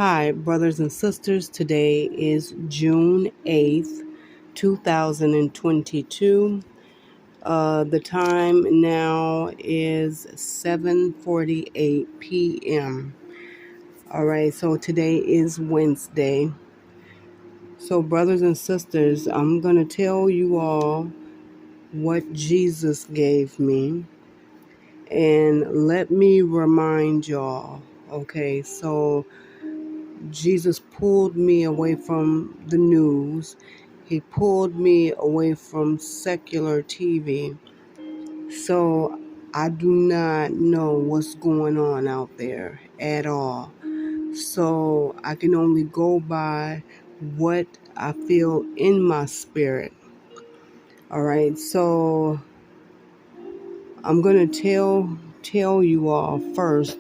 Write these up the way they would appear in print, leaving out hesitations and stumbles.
Hi, brothers and sisters. Today is June 8th, 2022. The time now is 7:48 p.m. All right, so today is Wednesday. So, brothers and sisters, I'm going to tell you all what Jesus gave me. And let me remind y'all, okay, so Jesus pulled me away from the news. He pulled me away from secular TV. So I do not know what's going on out there at all. So I can only go by what I feel in my spirit. All right. So I'm going to tell you all first.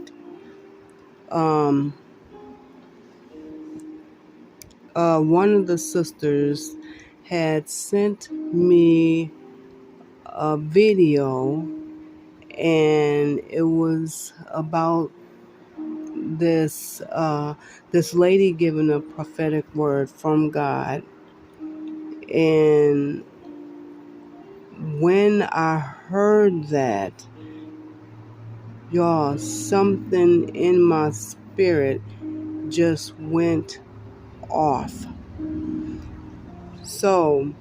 One of the sisters had sent me a video, and it was about this lady giving a prophetic word from God. And when I heard that, y'all, something in my spirit just went off. So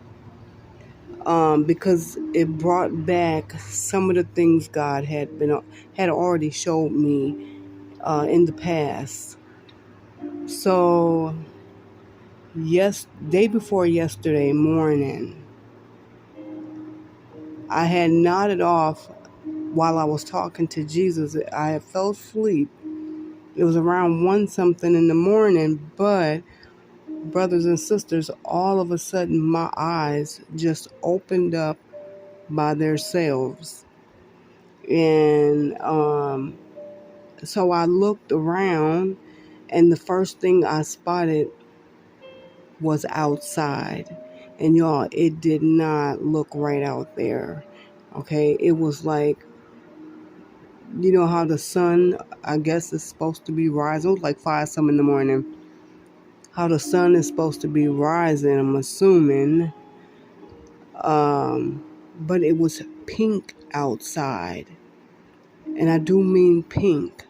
because it brought back some of the things God had already showed me in the past. So day before yesterday morning, I had nodded off while I was talking to Jesus. I had fell asleep. It was around 1 something in the morning, but brothers and sisters, all of a sudden my eyes just opened up by themselves. And so I looked around, and the first thing I spotted was outside. And y'all, it did not look right out there. Okay, it was like, you know how the sun, I guess, is supposed to be rising. It was like 5 some in the morning. How the sun is supposed to be rising, I'm assuming. But it was pink outside. And I do mean pink.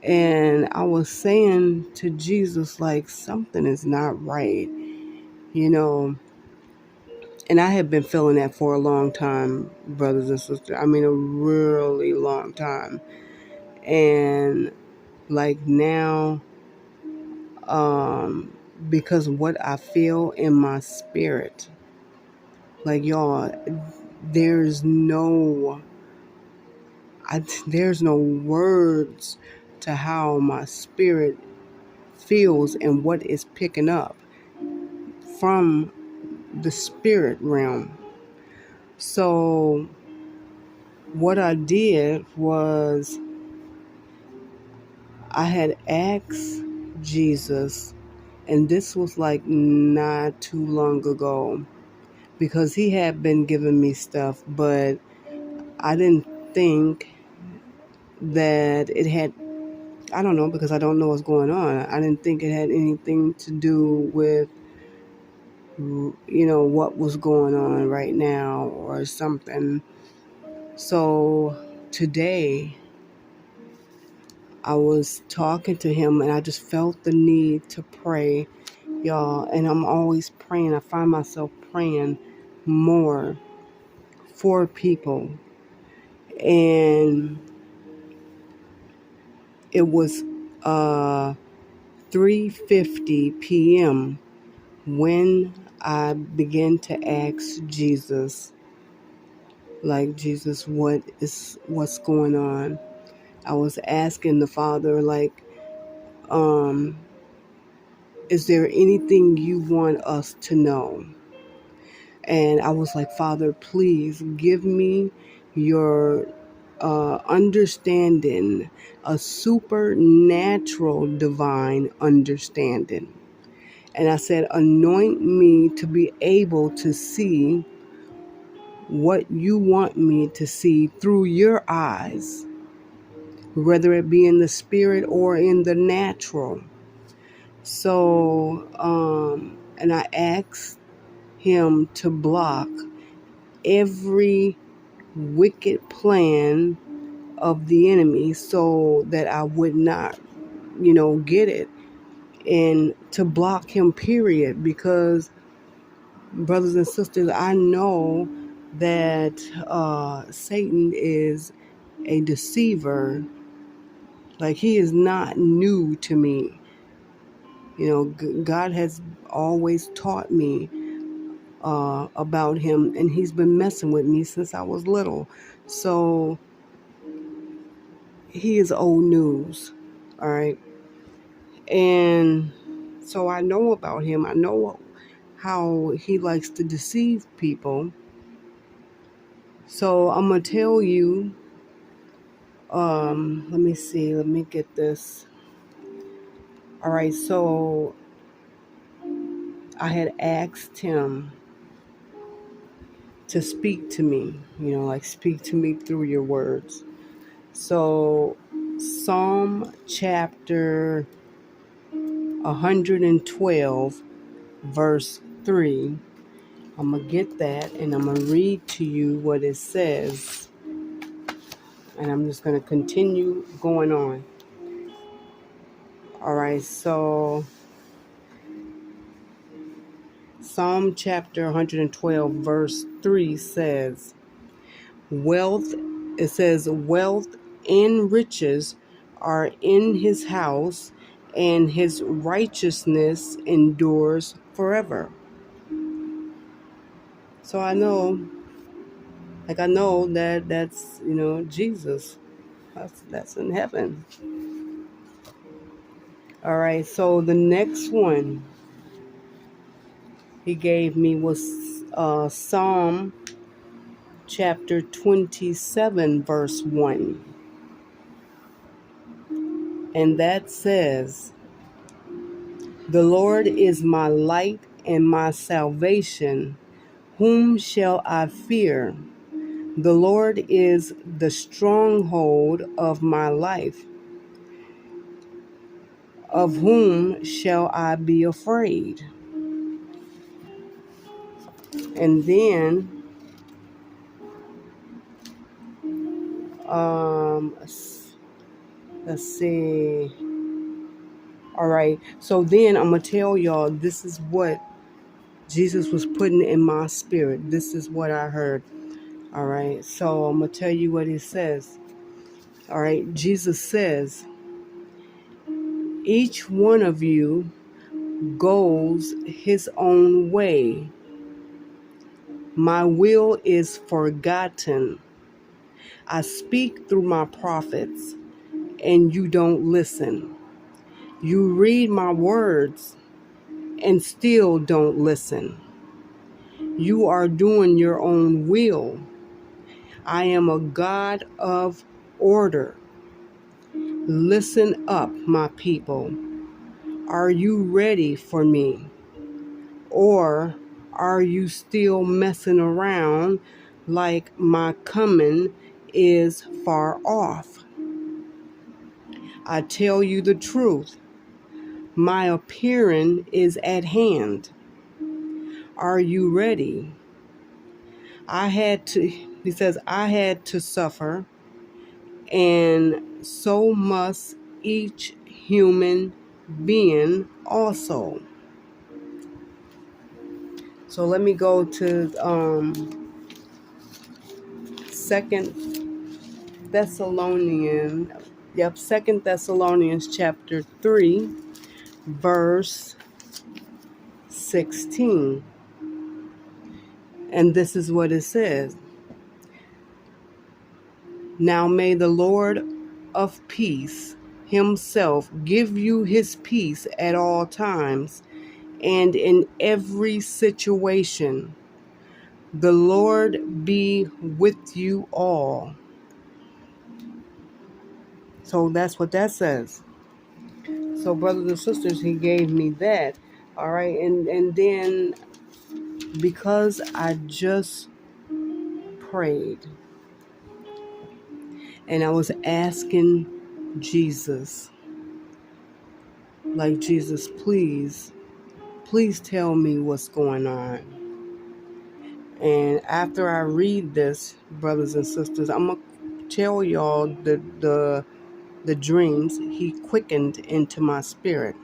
And I was saying to Jesus, like, something is not right, you know. And I have been feeling that for a long time, brothers and sisters. I mean, a really long time. And like now, because what I feel in my spirit, like y'all, there's no words to how my spirit feels and what is picking up from the spirit realm. So what I did was I had asked Jesus, and this was like not too long ago, because he had been giving me stuff, but I didn't think that it had, I don't know, because I don't know what's going on. I didn't think it had anything to do with, what was going on right now or something. So today I was talking to him, and I just felt the need to pray, y'all. And I'm always praying. I find myself praying more for people. And it was 3:50 p.m. when I began to ask Jesus, like, Jesus, what's going on? I was asking the Father, like, is there anything you want us to know? And I was like, Father, please give me your understanding, a supernatural divine understanding. And I said, anoint me to be able to see what you want me to see through your eyes, whether it be in the spirit or in the natural. So, and I asked him to block every wicked plan of the enemy so that I would not, get it, and to block him, period. Because, brothers and sisters, I know that Satan is a deceiver. Like, he is not new to me. God has always taught me about him, and he's been messing with me since I was little. So he is old news, all right? And so I know about him. I know how he likes to deceive people. So I'm going to tell you, let me see, let me get this. All right, so I had asked him to speak to me, like speak to me through your words. So Psalm chapter 112, verse 3. I'm going to get that and I'm going to read to you what it says. And I'm just going to continue going on. All right, so Psalm chapter 112, verse 3 says, wealth and riches are in his house, and his righteousness endures forever. So I know that that's, Jesus. That's in heaven. All right, so the next one he gave me was Psalm chapter 27, verse 1. And that says, the Lord is my light and my salvation. Whom shall I fear? The Lord is the stronghold of my life. Of whom shall I be afraid? And then, let's see. All right. So then I'm going to tell y'all, this is what Jesus was putting in my spirit. This is what I heard. All right. So I'm going to tell you what he says. All right. Jesus says, each one of you goes his own way. My will is forgotten. I speak through my prophets, and you don't listen. You read my words and still don't listen. You are doing your own will. I am a God of order. Listen up, my people. Are you ready for me? Or are you still messing around like my coming is far off? I tell you the truth. My appearing is at hand. Are you ready? He says, I had to suffer, and so must each human being also. So let me go to Second Thessalonians chapter 3, verse 16. And this is what it says. Now may the Lord of peace himself give you his peace at all times and in every situation. The Lord be with you all. So that's what that says. So brothers and sisters, he gave me that. All right. And then because I just prayed and I was asking Jesus. Like, Jesus, please tell me what's going on. And after I read this, brothers and sisters, I'm going to tell y'all the dreams he quickened into my spirit.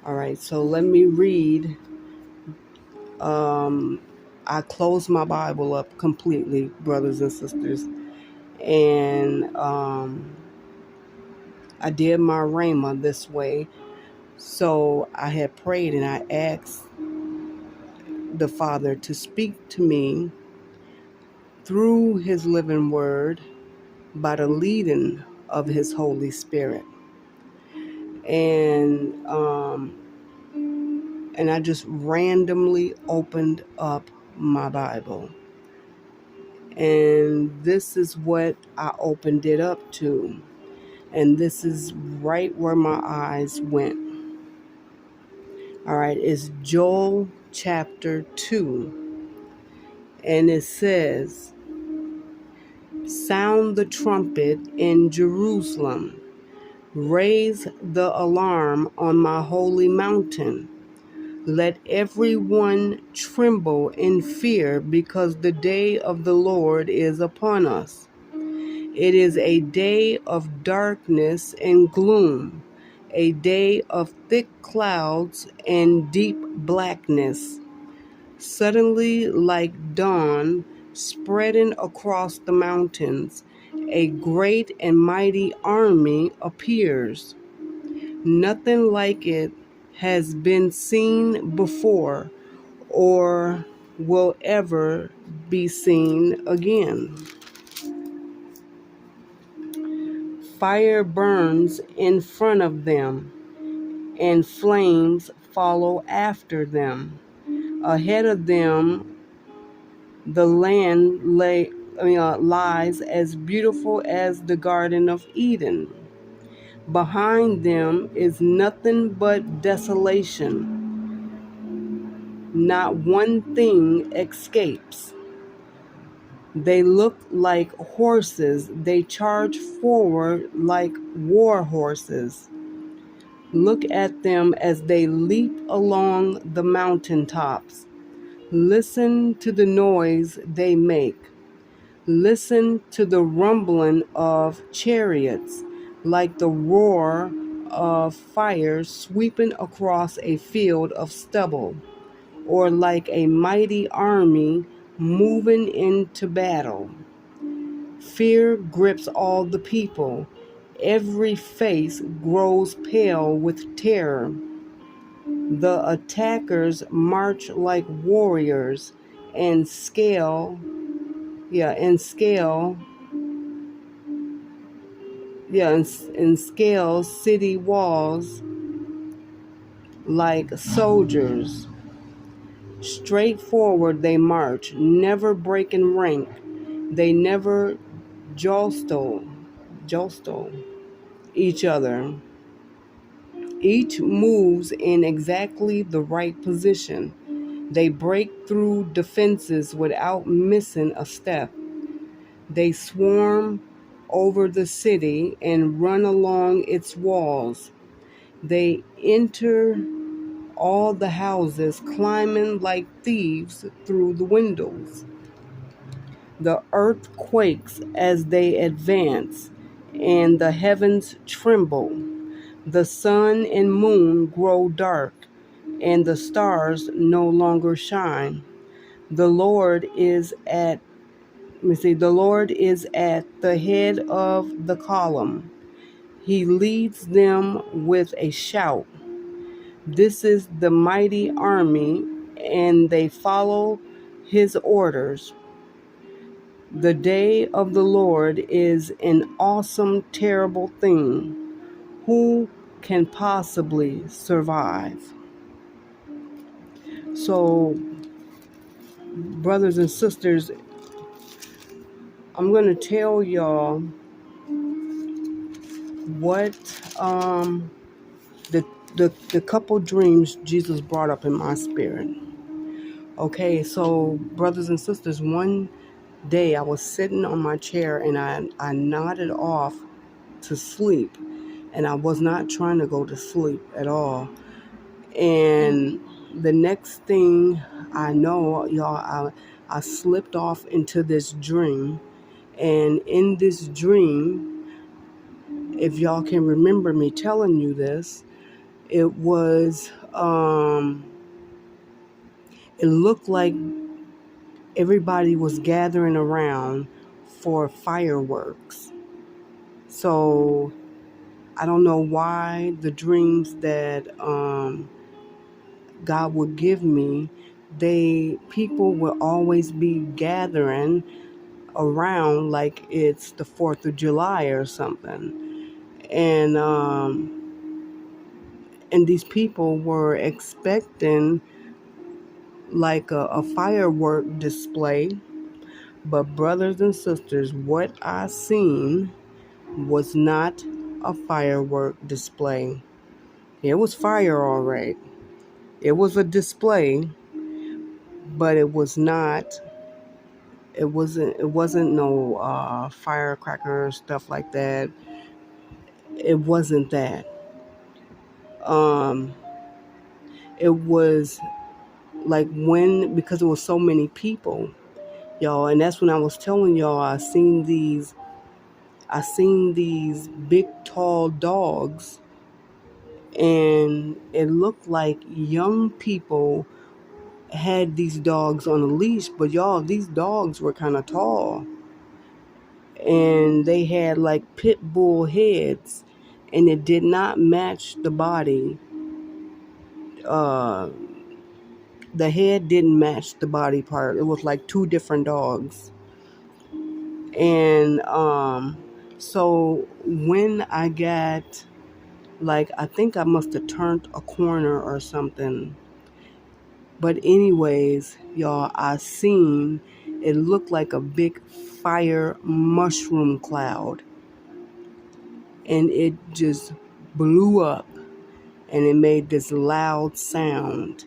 All right, so let me read. I closed my Bible up completely, brothers and sisters. And I did my Rhema this way. So I had prayed and I asked the Father to speak to me through his living word by the leading of his Holy Spirit. And I just randomly opened up my Bible. And this is what I opened it up to. And this is right where my eyes went. All right, it's Joel chapter 2. And it says, "Sound the trumpet in Jerusalem. Raise the alarm on my holy mountain. Let everyone tremble in fear, because the day of the Lord is upon us. It is a day of darkness and gloom, a day of thick clouds and deep blackness. Suddenly, like dawn, spreading across the mountains, a great and mighty army appears. Nothing like it has been seen before or will ever be seen again. Fire burns in front of them, and flames follow after them. Ahead of them, the land lies as beautiful as the Garden of Eden. Behind them is nothing but desolation. Not one thing escapes. They look like horses. They charge forward like war horses. Look at them as they leap along the mountaintops. Listen to the noise they make. Listen to the rumbling of chariots, like the roar of fire sweeping across a field of stubble, or like a mighty army moving into battle. Fear grips all the people. Every face grows pale with terror. The attackers march like warriors and scale city walls like soldiers. Straight forward they march, never breaking rank. They never jostle each other. Each moves in exactly the right position. They break through defenses without missing a step. They swarm over the city and run along its walls. They enter all the houses, climbing like thieves through the windows. The earth quakes as they advance, and the heavens tremble. The sun and moon grow dark, and the stars no longer shine. The Lord is at the head of the column. He leads them with a shout. This is the mighty army, and they follow his orders. The day of the Lord is an awesome, terrible thing. Who can possibly survive? So, brothers and sisters, I'm going to tell y'all what the couple dreams Jesus brought up in my spirit. Okay, so brothers and sisters, one day I was sitting on my chair and I nodded off to sleep, and I was not trying to go to sleep at all. And the next thing I know, y'all, I slipped off into this dream. And in this dream, if y'all can remember me telling you this, it was, it looked like everybody was gathering around for fireworks. So I don't know why the dreams that God would give me, people will always be gathering around like it's the 4th of July or something. And these people were expecting like a firework display. But brothers and sisters, what I seen was not a firework display. It was fire, all right. It was a display, but it wasn't no firecracker stuff like that. It wasn't that. Um, it was like because there was so many people, y'all, and that's when I was telling y'all I seen these big tall dogs, and it looked like young people had these dogs on a leash, but y'all, these dogs were kind of tall, and they had like pit bull heads, and it did not match the body. Uh, the head didn't match the body part. It was like two different dogs. And so when I got, like, I think I must have turned a corner or something. But anyways, y'all, I seen it looked like a big fire mushroom cloud. And it just blew up, and it made this loud sound.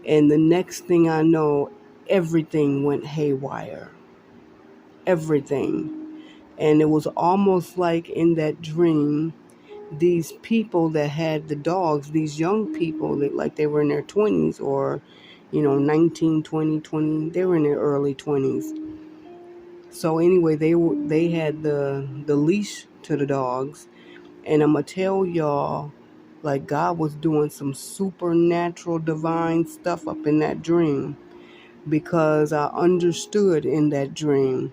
And the next thing I know, everything went haywire. Everything. And it was almost like in that dream, these people that had the dogs, these young people, like they were in their 20s or, 19, 20, 20, they were in their early 20s. So anyway, they had the leash to the dogs. And I'm going to tell y'all, like, God was doing some supernatural divine stuff up in that dream, because I understood in that dream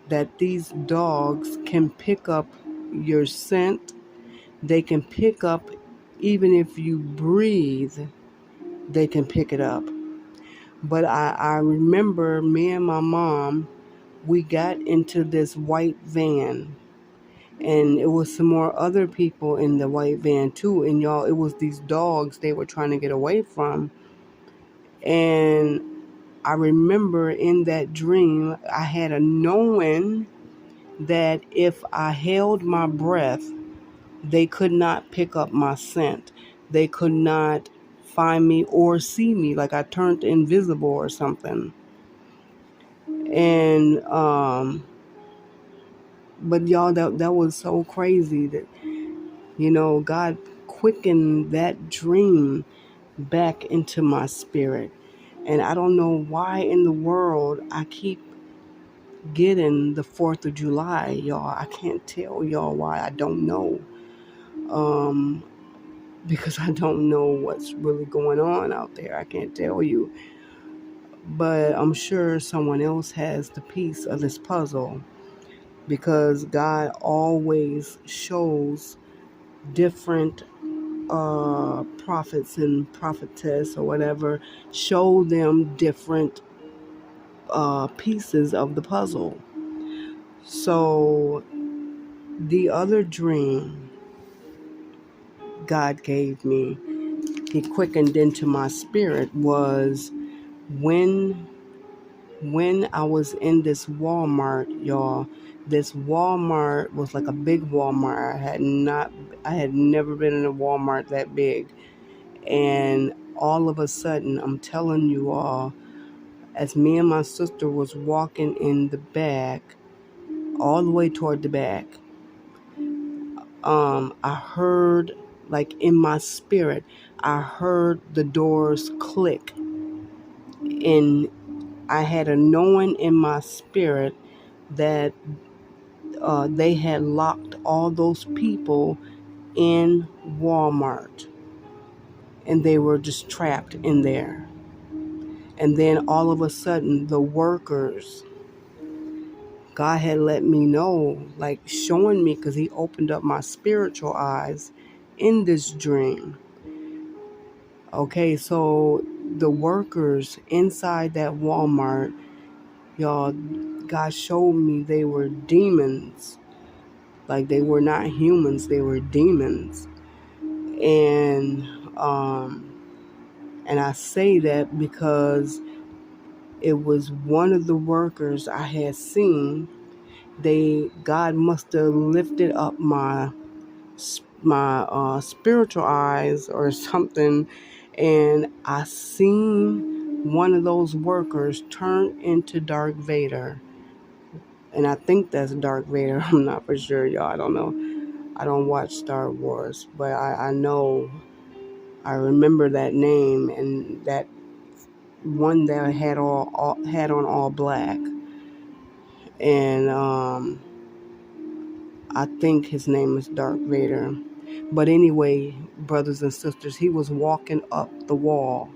that these dogs can pick up your scent. They can pick up, even if you breathe, they can pick it up. But I remember me and my mom, we got into this white van, and it was some more other people in the white van too. And y'all, it was these dogs they were trying to get away from. And I remember in that dream, I had a knowing that if I held my breath, they could not pick up my scent. They could not find me or see me, like I turned invisible or something. And but y'all, that was so crazy that, God quickened that dream back into my spirit. And I don't know why in the world I keep getting the 4th of July, y'all. I can't tell y'all why. I don't know. Because I don't know what's really going on out there. I can't tell you. But I'm sure someone else has the piece of this puzzle, because God always shows different prophets and prophetess or whatever, show them different pieces of the puzzle. So the other dream God gave me, He quickened into my spirit, was when I was in this Walmart, y'all. This Walmart was like a big Walmart. I had never been in a Walmart that big. And all of a sudden, I'm telling you all, as me and my sister was walking in the back, all the way toward the back, I heard, like in my spirit, I heard the doors click, and I had a knowing in my spirit that they had locked all those people in Walmart, and they were just trapped in there. And then all of a sudden, the workers, God had let me know, like showing me, because He opened up my spiritual eyes in this dream. Okay, so the workers inside that Walmart, y'all, God showed me they were demons. Like, they were not humans, they were demons. And and I say that because it was one of the workers I had seen. God must have lifted up my spiritual eyes or something, and I seen one of those workers turn into Darth Vader. And I think that's Darth Vader. I'm not for sure, y'all. I don't know. I don't watch Star Wars, but I know, I remember that name, and that one that had on all black. And I think his name is Darth Vader. But anyway, brothers and sisters, he was walking up the wall.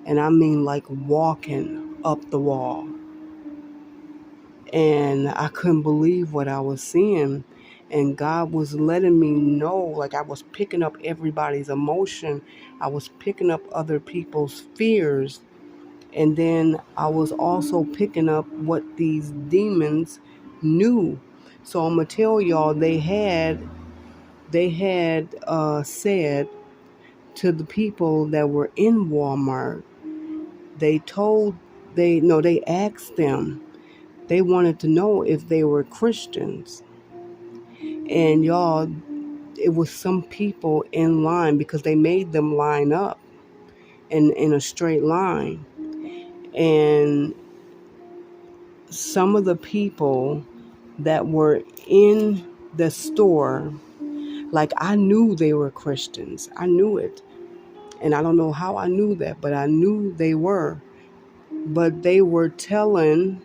And I mean, like, walking up the wall. And I couldn't believe what I was seeing. And God was letting me know, like, I was picking up everybody's emotion. I was picking up other people's fears. And then I was also picking up what these demons knew. So I'm going to tell y'all, they had said to the people that were in Walmart, they asked them, they wanted to know if they were Christians. And y'all, it was some people in line, because they made them line up in a straight line. And some of the people that were in the store, like, I knew they were Christians. I knew it. And I don't know how I knew that, but I knew they were. But they were telling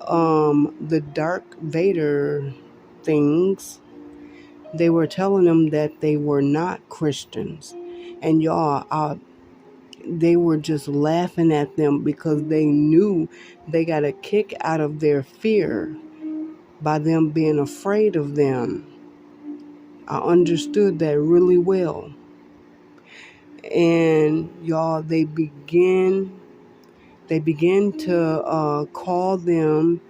the Darth Vader things. They were telling them that they were not Christians. And y'all, they were just laughing at them, because they knew they got a kick out of their fear by them being afraid of them. I understood that really well. And y'all, they begin to call them,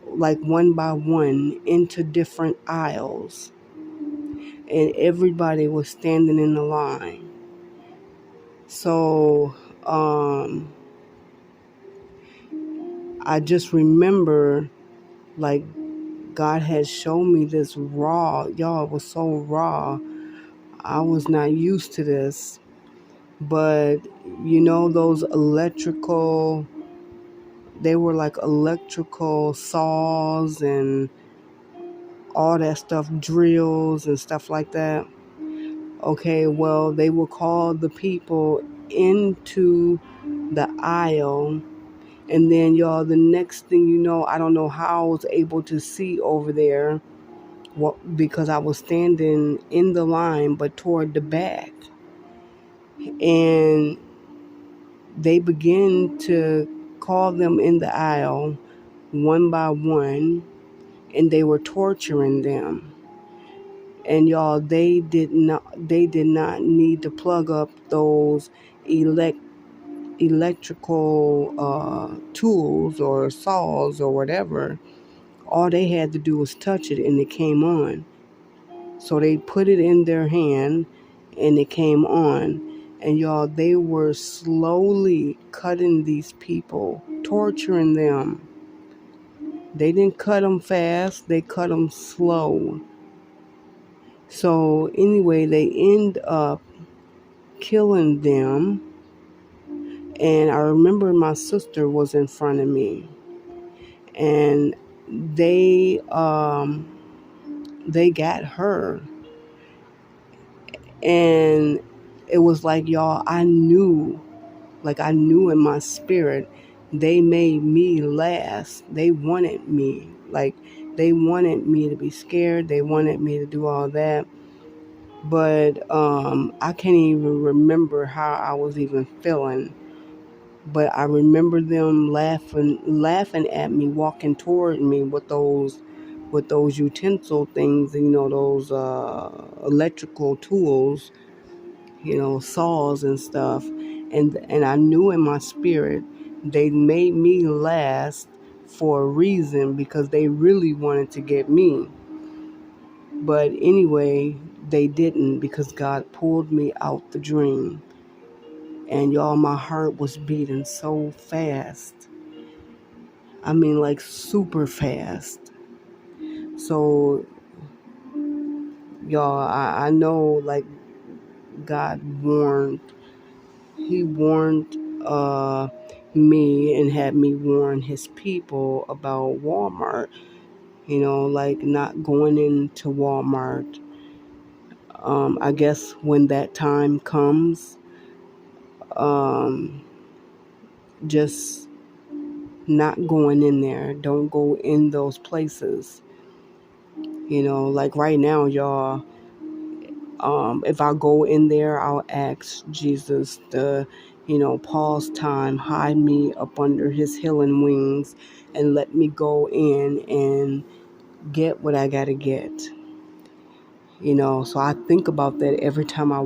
like, one by one into different aisles. And everybody was standing in the line. So I just remember, like, God had shown me this raw. Y'all, it was so raw. I was not used to this. But, those they were like electrical saws and all that stuff, drills and stuff like that. Okay, well, they will call the people into the aisle. And then, y'all, the next thing you know, I don't know how I was able to see over there, because I was standing in the line, but toward the back. And they begin to call them in the aisle one by one, and they were torturing them. And y'all, they did not need to plug up those electrical tools or saws or whatever. All they had to do was touch it, and it came on. So they put it in their hand, and it came on. And y'all, they were slowly cutting these people, torturing them. They didn't cut them fast, they cut them slow. So anyway, they end up killing them. And I remember my sister was in front of me. And they they got her. And it was like, y'all, I knew in my spirit, they made me last. They wanted me. They wanted me to be scared. They wanted me to do all that. But I can't even remember how I was even feeling. But I remember them laughing at me, walking toward me with those utensil things, those electrical tools, saws and stuff. And I knew in my spirit they made me last for a reason, because they really wanted to get me. But anyway, they didn't, because God pulled me out the dream. And y'all, my heart was beating so fast. I mean, like super fast. So, y'all, I know, like, God warned. He warned me and had me warn his people about Walmart. Like not going into Walmart. I guess when that time comes, just not going in there. Don't go in those places. Like right now, y'all, if I go in there, I'll ask Jesus to, pause time, hide me up under his healing wings, and let me go in and get what I gotta get. So I think about that every time I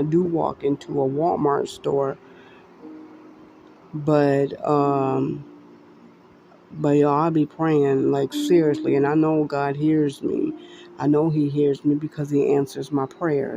do walk into a Walmart store. But y'all, I'll be praying, like, seriously, and I know God hears me. I know he hears me because he answers my prayers.